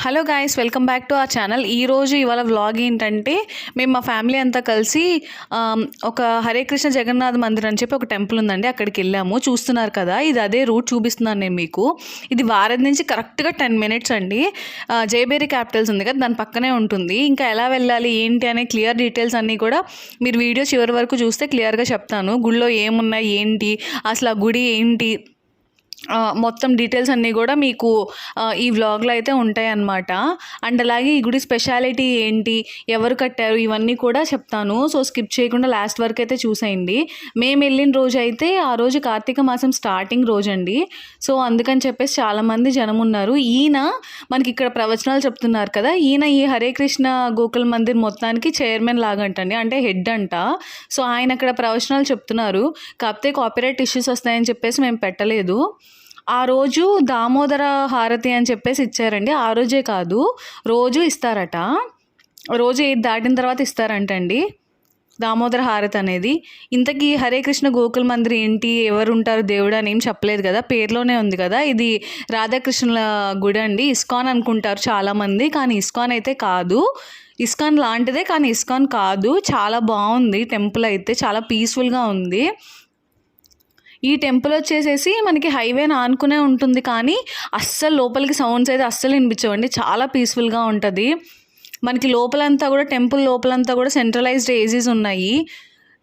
Hello guys, welcome back to our channel. ఇవాళ vlog ఏంటంటే మేము మా ఫ్యామిలీ అంతా కలిసి ఒక హరే కృష్ణ జగన్నాథ్ మందిర్ అని చెప్పి ఒక టెంపుల్ ఉందండి, అక్కడికి వెళ్ళాము. చూస్తున్నారు కదా, ఇది అదే రూట్ చూపిస్తున్నాను నేను మీకు. ఇది వారధి నుంచి కరెక్ట్గా 10 minutes అండి. జయబేరి క్యాపిటల్స్ ఉంది కదా, దాని పక్కనే ఉంటుంది. ఇంకా ఎలా వెళ్ళాలి ఏంటి అనే క్లియర్ డీటెయిల్స్ అన్నీ కూడా మీరు వీడియో చివరి వరకు చూస్తే క్లియర్గా చెప్తాను. గుడిలో ఏమున్నాయి ఏంటి, అసలు ఆ గుడి ఏంటి, మొత్తం డీటెయిల్స్ అన్నీ కూడా మీకు ఈ వ్లాగ్లో అయితే ఉంటాయి అన్నమాట. అండ్ అలాగే ఈ గుడి స్పెషాలిటీ ఏంటి, ఎవరు కట్టారు, ఇవన్నీ కూడా చెప్తాను. సో స్కిప్ చేయకుండా లాస్ట్ వరకు అయితే చూసేయండి. మేము వెళ్ళిన రోజు అయితే ఆ రోజు కార్తీక మాసం స్టార్టింగ్ రోజు అండి. సో అందుకని చెప్పేసి చాలామంది జనం ఉన్నారు. ఈయన మనకి ఇక్కడ ప్రవచనాలు చెప్తున్నారు కదా, ఈయన ఈ హరే కృష్ణ గోకుల్ మందిర్ మొత్తానికి చైర్మన్ లాగంటండి, అంటే హెడ్ అంట. సో ఆయన అక్కడ ప్రవచనాలు చెప్తున్నారు. కాకపోతే కాపీరైట్ ఇష్యూస్ వస్తాయని చెప్పేసి మేము పెట్టలేదు. ఆ రోజు దామోదర హారతి అని చెప్పేసి ఇచ్చారండి. ఆ రోజే కాదు, రోజు ఇస్తారట. రోజు 8 దాటిన తర్వాత ఇస్తారంటండి దామోదర హారతి అనేది. ఇంతకీ హరే కృష్ణ గోకుల్ మందిర్ ఏంటి, ఎవరు ఉంటారు దేవుడు అని ఏం చెప్పలేదు కదా, పేరులోనే ఉంది కదా. ఇది రాధాకృష్ణుల గుడి అండి. ఇస్కాన్ అనుకుంటారు చాలామంది, కానీ ఇస్కాన్ అయితే కాదు. ఇస్కాన్ లాంటిదే కానీ ఇస్కాన్ కాదు. చాలా బాగుంది టెంపుల్ అయితే, చాలా పీస్ఫుల్గా ఉంది. ఈ టెంపుల్ వచ్చేసేసి మనకి హైవేని ఆనుకునే ఉంటుంది, కానీ అస్సలు లోపలికి సౌండ్స్ అయితే అస్సలు వినిపించవండి. చాలా పీస్ఫుల్గా ఉంటుంది. మనకి లోపలంతా కూడా, టెంపుల్ లోపలంతా కూడా సెంట్రలైజ్డ్ ఏసీస్ ఉన్నాయి.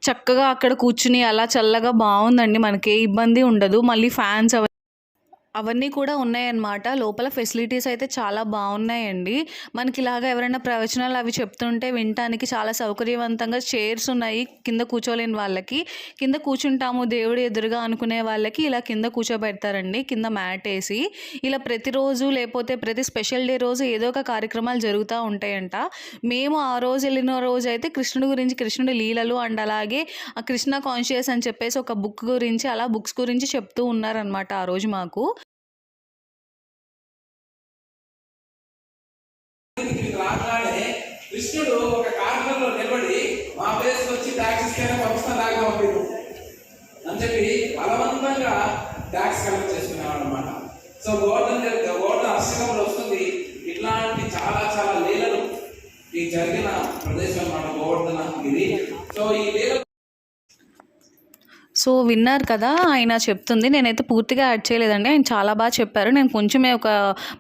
చక్కగా అక్కడ కూర్చుని అలా చల్లగా బాగుందండి, మనకి ఏ ఇబ్బంది ఉండదు. మళ్ళీ ఫ్యాన్స్ అవన్నీ కూడా ఉన్నాయన్నమాట. లోపల ఫెసిలిటీస్ అయితే చాలా బాగున్నాయండి. మనకి ఇలాగా ఎవరైనా ప్రవచనాలు అవి చెప్తుంటే వినటానికి చాలా సౌకర్యవంతంగా చైర్స్ ఉన్నాయి. కింద కూర్చోలేని వాళ్ళకి కింద కూర్చుంటాము దేవుడు ఎదురుగా అనుకునే వాళ్ళకి ఇలా కింద కూర్చోబెడతారండి, కింద మ్యాట్ వేసి. ఇలా ప్రతిరోజు లేకపోతే ప్రతి స్పెషల్ డే రోజు ఏదో ఒక కార్యక్రమాలు జరుగుతూ ఉంటాయంట. మేము ఆ రోజు వెళ్ళిన రోజు అయితే కృష్ణుడి గురించి, కృష్ణుడి లీలలు అండ్ అలాగే ఆ కృష్ణ కాన్షియస్ అని చెప్పేసి ఒక బుక్ గురించి, అలా బుక్స్ గురించి చెప్తూ ఉన్నారనమాట ఆ రోజు మాకు. రాగానే కృష్ణుడు ఒక కార్నర్లో నిలబడి మా ప్లేస్ వచ్చి ట్యాక్స్ ఇస్తేనే పంపిస్తాను దాకా పంపిడు అని చెప్పి బలవంతంగా ట్యాక్స్ కలెక్ట్ చేసుకునేవాడు అనమాట. సో గోవర్ధన అష్టకంలో వస్తుంది. ఇట్లాంటి చాలా చాలా లీలలు ఈ జరిగిన ప్రదేశం అన్నమాట గోవర్ధన గిరి. సో ఈ లీల సో విన్నారు కదా, ఆయన చెప్తుంది. నేనైతే పూర్తిగా యాడ్ చేయలేదండి, ఆయన చాలా బాగా చెప్పారు. నేను కొంచెమే ఒక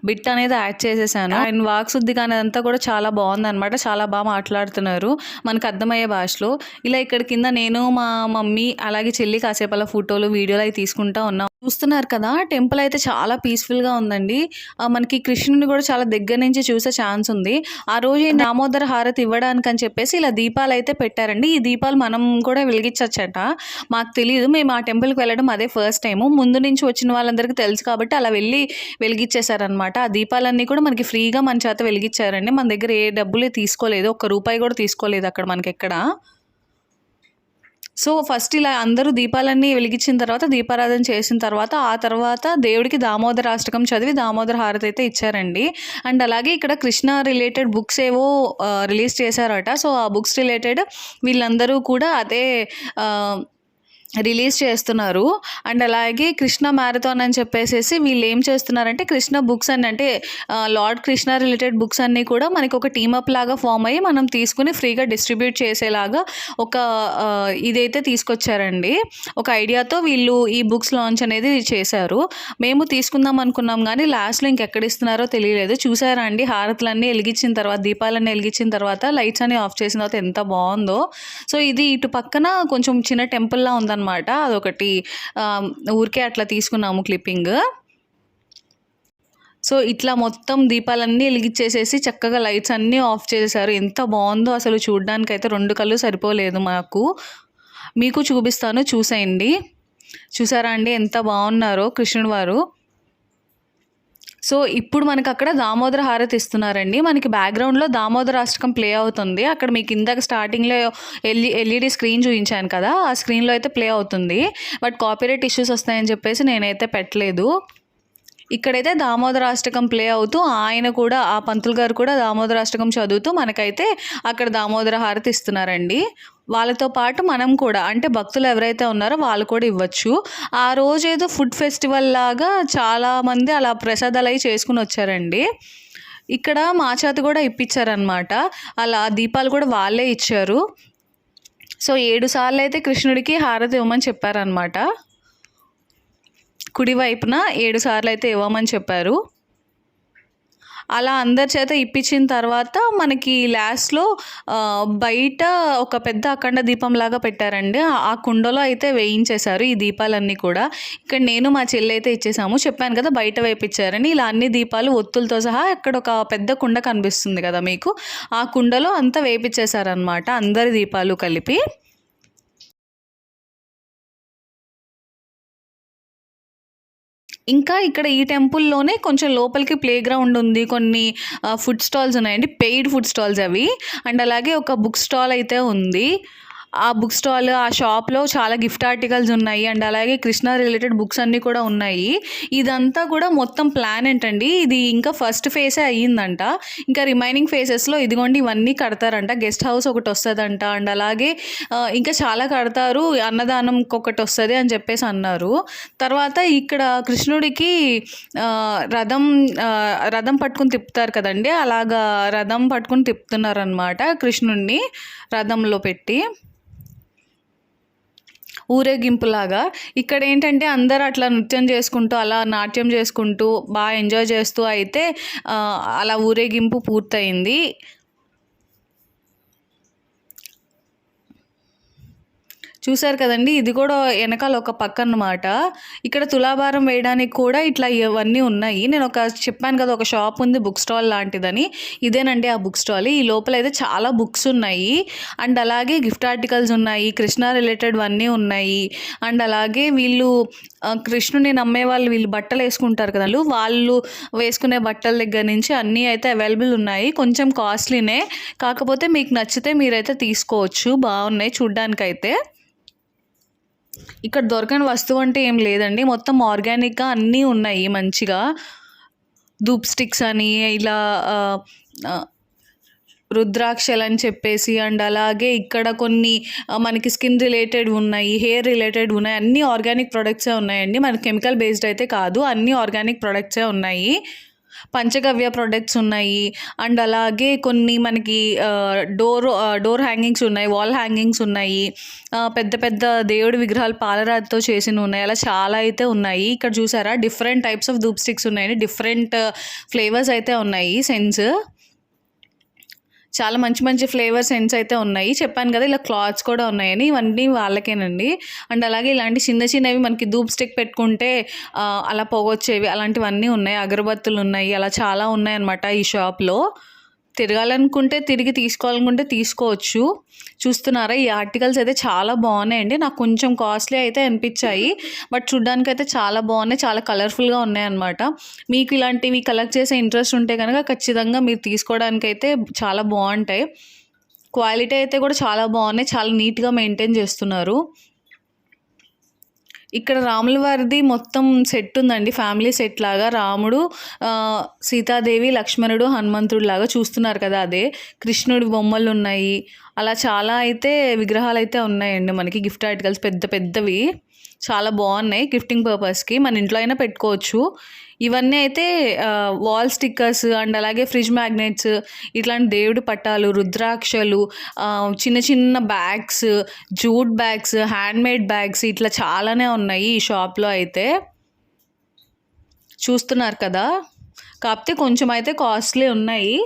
బిట్ అనేది యాడ్ చేసేసాను. ఆయన వాక్శుద్ధి కానీ అదంతా కూడా చాలా బాగుందన్నమాట. చాలా బాగా మాట్లాడుతున్నారు మనకు అర్థమయ్యే భాషలో. ఇలా ఇక్కడ కింద నేను, మా మమ్మీ అలాగే చెల్లి కాసేపు అలా ఫోటోలు వీడియోలు అవి తీసుకుంటా ఉన్నాం. చూస్తున్నారు కదా, టెంపుల్ అయితే చాలా పీస్ఫుల్గా ఉందండి. మనకి కృష్ణుని కూడా చాలా దగ్గర నుంచి చూసే ఛాన్స్ ఉంది. ఆ రోజు దామోదర హారతి ఇవ్వడానికి అని చెప్పేసి ఇలా దీపాలు అయితే పెట్టారండి. ఈ దీపాలు మనం కూడా వెలిగించచ్చట. మాకు తెలియదు, మేము ఆ టెంపుల్కి వెళ్ళడం అదే ఫస్ట్ టైము. ముందు నుంచి వచ్చిన వాళ్ళందరికీ తెలుసు కాబట్టి అలా వెళ్ళి వెలిగించేశారనమాట. ఆ దీపాలన్నీ కూడా మనకి ఫ్రీగా మన చేత వెలిగించారండి. మన దగ్గర ఏ డబ్బులే తీసుకోలేదు, ₹1 కూడా తీసుకోలేదు అక్కడ మనకి ఎక్కడ. సో ఫస్ట్ ఇలా అందరూ దీపాలన్నీ వెలిగించిన తర్వాత, దీపారాధన చేసిన తర్వాత, ఆ తర్వాత దేవుడికి దామోదర అష్టకం చదివి దామోదర హారతి అయితే ఇచ్చారండి. అండ్ అలాగే ఇక్కడ కృష్ణ రిలేటెడ్ బుక్స్ ఏవో రిలీజ్ చేశారట. సో ఆ బుక్స్ రిలేటెడ్ వీళ్ళందరూ కూడా అదే రిలీజ్ చేస్తున్నారు. అండ్ అలాగే కృష్ణ మ్యారథాన్ అని చెప్పేసి వీళ్ళు ఏం చేస్తున్నారంటే, కృష్ణ బుక్స్ అని, అంటే లార్డ్ కృష్ణ రిలేటెడ్ బుక్స్ అన్నీ కూడా మనకి ఒక టీమప్ లాగా ఫామ్ అయ్యి మనం తీసుకుని ఫ్రీగా డిస్ట్రిబ్యూట్ చేసేలాగా ఒక ఇదైతే తీసుకొచ్చారండి. ఒక ఐడియాతో వీళ్ళు ఈ బుక్స్ లాంచ్ అనేది చేశారు. మేము తీసుకుందాం అనుకున్నాం, కానీ లాస్ట్లో ఇంకెక్కడ ఇస్తున్నారో తెలియలేదు. చూసారా అండి, హారతులన్నీ వెలిగించిన తర్వాత, దీపాలన్నీ వెలిగించిన తర్వాత లైట్స్ అన్ని ఆఫ్ చేసిన తర్వాత ఎంత బాగుందో. సో ఇది ఇటు పక్కన కొంచెం చిన్న టెంపుల్లా ఉందన్నమాట. అదొకటి ఊరికే అట్లా తీసుకున్నాము క్లిప్పింగ్. సో ఇట్లా మొత్తం దీపాలన్నీ వెలిగించేసేసి చక్కగా లైట్స్ అన్నీ ఆఫ్ చేసేసారు. ఎంత బాగుందో అసలు, చూడడానికైతే 2 కళ్ళు సరిపోలేదు మాకు. మీకు చూపిస్తాను, చూసేయండి. చూసారా అండి ఎంత బాగున్నారో కృష్ణుడు వారు. సో ఇప్పుడు మనకు అక్కడ దామోదర హారతి ఇస్తున్నారండి. మనకి బ్యాక్గ్రౌండ్లో దామోదర అష్టకం ప్లే అవుతుంది. అక్కడ మీకు ఇందాక స్టార్టింగ్లో ఎల్ఈడి స్క్రీన్ చూపించాను కదా, ఆ స్క్రీన్లో అయితే ప్లే అవుతుంది. బట్ కాపీరైట్ ఇష్యూస్ వస్తాయని చెప్పేసి నేనైతే పెట్టలేదు. ఇక్కడైతే దామోదరాష్టకం ప్లే అవుతూ ఆయన కూడా, ఆ పంతులు గారు కూడా దామోదరాష్టకం చదువుతూ మనకైతే అక్కడ దామోదర హారతి ఇస్తున్నారండి. వాళ్ళతో పాటు మనం కూడా, అంటే భక్తులు ఎవరైతే ఉన్నారో వాళ్ళు కూడా ఇవ్వచ్చు. ఆ రోజు ఏదో ఫుడ్ ఫెస్టివల్ లాగా చాలామంది అలా ప్రసాదాలు అవి చేసుకుని వచ్చారండి. ఇక్కడ మా చేత కూడా ఇప్పించారనమాట. అలా దీపాలు కూడా వాళ్ళే ఇచ్చారు. సో 7 సార్లు అయితే కృష్ణుడికి హారతి ఇవ్వమని చెప్పారనమాట. కుడి వైపున 7 సార్లు అయితే ఇవ్వమని చెప్పారు. అలా అందరి చేత ఇప్పించిన తర్వాత మనకి లాస్ట్లో బయట ఒక పెద్ద అఖండ దీపంలాగా పెట్టారండి. ఆ కుండలో అయితే వేయించేశారు ఈ దీపాలన్నీ కూడా. ఇక్కడ నేను మా చెల్లి అయితే ఇచ్చేసాము. చెప్పాను కదా బయట వేయించారని. ఇలా అన్ని దీపాలు ఒత్తులతో సహా ఇక్కడ ఒక పెద్ద కుండ కనిపిస్తుంది కదా మీకు, ఆ కుండలో అంతా వేయించేశారనమాట అందరి దీపాలు కలిపి. ఇంకా ఇక్కడ ఈ టెంపుల్లోనే కొంచెం లోపలికి ప్లే గ్రౌండ్ ఉంది, కొన్ని ఫుడ్ స్టాల్స్ ఉన్నాయండి, పెయిడ్ ఫుడ్ స్టాల్స్ అవి. అండ్ అలాగే ఒక బుక్ స్టాల్ అయితే ఉంది. ఆ బుక్ స్టాల్, ఆ షాప్లో చాలా గిఫ్ట్ ఆర్టికల్స్ ఉన్నాయి. అండ్ అలాగే కృష్ణ రిలేటెడ్ బుక్స్ అన్నీ కూడా ఉన్నాయి. ఇదంతా కూడా మొత్తం ప్లాన్ ఏంటండి, ఇది ఇంకా ఫస్ట్ ఫేజే అయ్యిందంట. ఇంకా రిమైనింగ్ ఫేజెస్లో ఇదిగోండి ఇవన్నీ కడతారంట. గెస్ట్ హౌస్ ఒకటి వస్తుందంట. అండ్ అలాగే ఇంకా చాలా కడతారు, అన్నదానం ఒకటి వస్తుంది అని చెప్పేసి అన్నారు. తర్వాత ఇక్కడ కృష్ణుడికి రథం పట్టుకుని తిప్పుతారు కదండి, అలాగా రథం పట్టుకుని తిప్పుతున్నారనమాట కృష్ణుడిని రథంలో పెట్టి ఊరేగింపులాగా. ఇక్కడ ఏంటంటే అందరూ అట్లా నృత్యం చేసుకుంటూ, అలా నాట్యం చేసుకుంటూ బాగా ఎంజాయ్ చేస్తూ అయితే అలా ఊరేగింపు పూర్తయింది. చూశారు కదండి, ఇది కూడా వెనకాల ఒక పక్క అన్నమాట. ఇక్కడ తులాభారం వేయడానికి కూడా ఇట్లా ఇవన్నీ ఉన్నాయి. నేను చెప్పాను కదా ఒక షాప్ ఉంది బుక్ స్టాల్ లాంటిదని, ఇదేనండి ఆ బుక్ స్టాల్. ఈ లోపల అయితే చాలా బుక్స్ ఉన్నాయి. అండ్ అలాగే గిఫ్ట్ ఆర్టికల్స్ ఉన్నాయి, కృష్ణ రిలేటెడ్ అన్నీ ఉన్నాయి. అండ్ అలాగే వీళ్ళు కృష్ణుని నమ్మే వీళ్ళు బట్టలు వేసుకుంటారు కదా, వాళ్ళు వేసుకునే బట్టల దగ్గర నుంచి అన్నీ అయితే అవైలబుల్ ఉన్నాయి. కొంచెం కాస్ట్లీనే, కాకపోతే మీకు నచ్చితే మీరైతే తీసుకోవచ్చు, బాగున్నాయి చూడ్డానికైతే. ఇక్కడ దొరకని వస్తువు అంటే ఏం లేదండి, మొత్తం ఆర్గానిక్గా అన్నీ ఉన్నాయి మంచిగా. ధూప్ స్టిక్స్ అని, ఇలా రుద్రాక్షలు అని చెప్పేసి. అండ్ అలాగే ఇక్కడ కొన్ని మనకి స్కిన్ రిలేటెడ్ ఉన్నాయి, హెయిర్ రిలేటెడ్ ఉన్నాయి. అన్నీ ఆర్గానిక్ ప్రొడక్ట్సే ఉన్నాయండి, మనకి కెమికల్ బేస్డ్ అయితే కాదు, అన్నీ ఆర్గానిక్ ప్రొడక్ట్సే ఉన్నాయి. పంచగవ్య ప్రొడక్ట్స్ ఉన్నాయి. అండ్ అలాగే కొన్ని మనకి డోర్ హ్యాంగింగ్స్ ఉన్నాయి, వాల్ హ్యాంగింగ్స్ ఉన్నాయి. పెద్ద పెద్ద దేవుడి విగ్రహాలు పాలరాతితో చేసినవి ఉన్నాయి. అలా చాలా అయితే ఉన్నాయి. ఇక్కడ చూసారా different types of dhoop sticks ఉన్నాయండి, డిఫరెంట్ ఫ్లేవర్స్ అయితే ఉన్నాయి. సెన్స్ చాలా మంచి మంచి ఫ్లేవర్ సెన్స్ అయితే ఉన్నాయి. చెప్పాను కదా ఇలా క్లాత్స్ కూడా ఉన్నాయని, ఇవన్నీ వాళ్ళకేనండి. అండ్ అలాగే ఇలాంటి చిన్న చిన్నవి మనకి ధూప్ స్టిక్ పెట్టుకుంటే అలా పొగొచ్చేవి, అలాంటివన్నీ ఉన్నాయి. అగరబత్తులు ఉన్నాయి, అలా చాలా ఉన్నాయన్నమాట ఈ షాప్లో. తిరగాలనుకుంటే తిరిగి తీసుకోవాలనుకుంటే తీసుకోవచ్చు. చూస్తున్నారా ఈ ఆర్టికల్స్ అయితే చాలా బాగున్నాయండి. నాకు కొంచెం కాస్ట్లీ అయితే అనిపించాయి, బట్ చూడ్డానికి అయితే చాలా బాగున్నాయి, చాలా కలర్ఫుల్గా ఉన్నాయన్నమాట. మీకు ఇలాంటివి కలెక్ట్ చేసే ఇంట్రెస్ట్ ఉంటే కనుక ఖచ్చితంగా మీరు తీసుకోవడానికి అయితే చాలా బాగుంటాయి. క్వాలిటీ అయితే కూడా చాలా బాగున్నాయి, చాలా నీట్గా మెయింటైన్ చేస్తున్నారు. ఇక్కడ రాముల వారిది మొత్తం సెట్ ఉందండి, ఫ్యామిలీ సెట్ లాగా. రాముడు, సీతాదేవి, లక్ష్మణుడు, హనుమంతుడు లాగా చూస్తున్నారు కదా, అదే. కృష్ణుడి బొమ్మలు ఉన్నాయి. అలా చాలా అయితే విగ్రహాలు అయితే ఉన్నాయండి మనకి, గిఫ్ట్ ఆర్టికల్స్ పెద్ద పెద్దవి చాలా బాగున్నాయి. గిఫ్టింగ్ పర్పస్కి మన ఇంట్లో అయినా పెట్టుకోవచ్చు. ఇవన్నీ అయితే వాల్ స్టిక్కర్స్ అండ్ అలాగే ఫ్రిడ్జ్ మ్యాగ్నెట్స్, ఇట్లాంటి దేవుడి పట్టాలు, రుద్రాక్షలు, చిన్న చిన్న bags, jute bags, handmade bags, ఇట్లా చాలానే ఉన్నాయి ఈ షాప్లో అయితే. చూస్తున్నారు కదా, కాకపోతే కొంచెం అయితే కాస్ట్లీ ఉన్నాయి.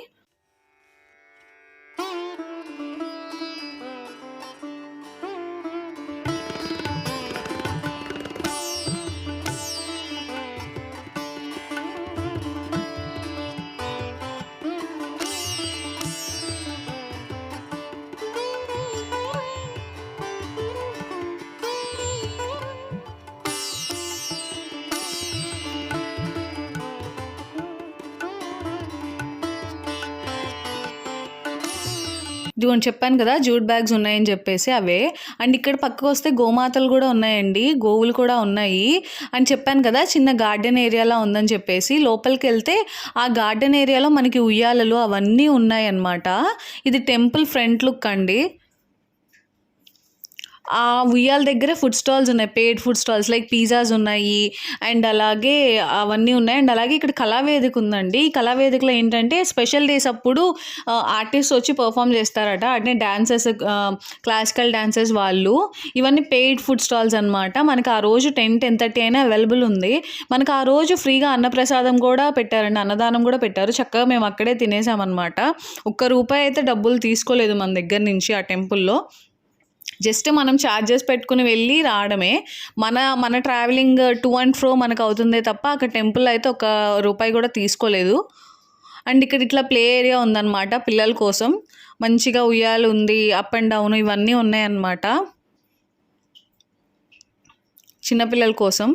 ఇదిగోండి చెప్పాను కదా జూట్ బ్యాగ్స్ ఉన్నాయని చెప్పేసి, అవే. అండ్ ఇక్కడ పక్కకు వస్తే గోమాతలు కూడా ఉన్నాయండి, గోవులు కూడా ఉన్నాయి అని చెప్పాను కదా. చిన్న గార్డెన్ ఏరియాలో ఉందని చెప్పేసి లోపలికి వెళ్తే ఆ గార్డెన్ ఏరియాలో మనకి ఉయ్యాలలు అవన్నీ ఉన్నాయన్నమాట. ఇది టెంపుల్ ఫ్రంట్ లుక్ అండి. ఆ ఉయ్యాల దగ్గరే ఫుడ్ స్టాల్స్ ఉన్నాయి, paid food stalls like pizzas ఉన్నాయి అండ్ అలాగే అవన్నీ ఉన్నాయి. అండ్ అలాగే ఇక్కడ కళావేదిక ఉందండి. ఈ కళావేదికలో ఏంటంటే స్పెషల్ డేస్ అప్పుడు ఆర్టిస్ట్ వచ్చి పర్ఫామ్ చేస్తారట. అంటే డాన్సెస్, క్లాసికల్ డాన్సెస్ వాళ్ళు. ఇవన్నీ పెయిడ్ ఫుడ్ స్టాల్స్ అనమాట. మనకి ఆ రోజు 10-10:30 అయినా అవైలబుల్ ఉంది. మనకు ఆ రోజు ఫ్రీగా అన్నప్రసాదం కూడా పెట్టారండి, అన్నదానం కూడా పెట్టారు. చక్కగా మేము అక్కడే తినేసామన్నమాట. ₹1 అయితే డబ్బులు తీసుకోలేదు మన దగ్గర నుంచి ఆ టెంపుల్లో. జస్ట్ మనం ఛార్జెస్ పెట్టుకుని వెళ్ళి రావడమే. మన ట్రావెలింగ్ టు అండ్ ఫ్రో మనకు అవుతుందే తప్ప అక్కడ టెంపుల్ అయితే ₹1 కూడా తీసుకోలేదు. అండ్ ఇక్కడ ఇట్లా ప్లే ఏరియా ఉందన్నమాట పిల్లల కోసం. మంచిగా ఉయ్యాలు ఉంది, అప్ అండ్ డౌన్ ఇవన్నీ ఉన్నాయన్నమాట చిన్నపిల్లల కోసం.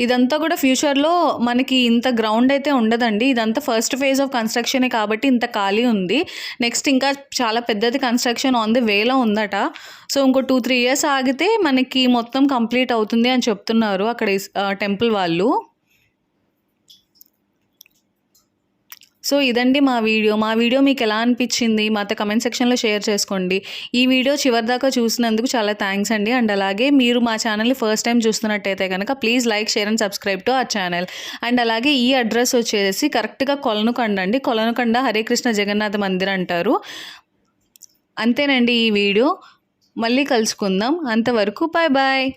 ఇదంతా కూడా ఫ్యూచర్లో మనకి ఇంత గ్రౌండ్ అయితే ఉండదండి. ఇదంతా ఫస్ట్ ఫేజ్ ఆఫ్ కన్స్ట్రక్షనే కాబట్టి ఇంత ఖాళీ ఉంది. నెక్స్ట్ ఇంకా చాలా పెద్దది కన్స్ట్రక్షన్ ఆన్ ది వేలో ఉందట. సో ఇంకో 2-3 ఇయర్స్ ఆగితే మనకి మొత్తం కంప్లీట్ అవుతుంది అని చెప్తున్నారు అక్కడ టెంపుల్ వాళ్ళు. సో ఇదండి మా వీడియో మీకు ఎలా అనిపించింది మాతో కమెంట్ సెక్షన్లో షేర్ చేసుకోండి. ఈ వీడియో చివరిదాకా చూసినందుకు చాలా థ్యాంక్స్ అండి. అండ్ అలాగే మీరు మా ఛానల్ని ఫస్ట్ టైం చూస్తున్నట్టయితే కనుక please like, share and subscribe to our channel. And అలాగే ఈ అడ్రస్ వచ్చేసి కరెక్ట్గా కొలనుకొండ అండి. కొలనుకొండ హరే కృష్ణ జగన్నాథ మందిర్ అంటారు. అంతేనండి ఈ వీడియో. మళ్ళీ కలుసుకుందాం. అంతవరకు బాయ్ బాయ్.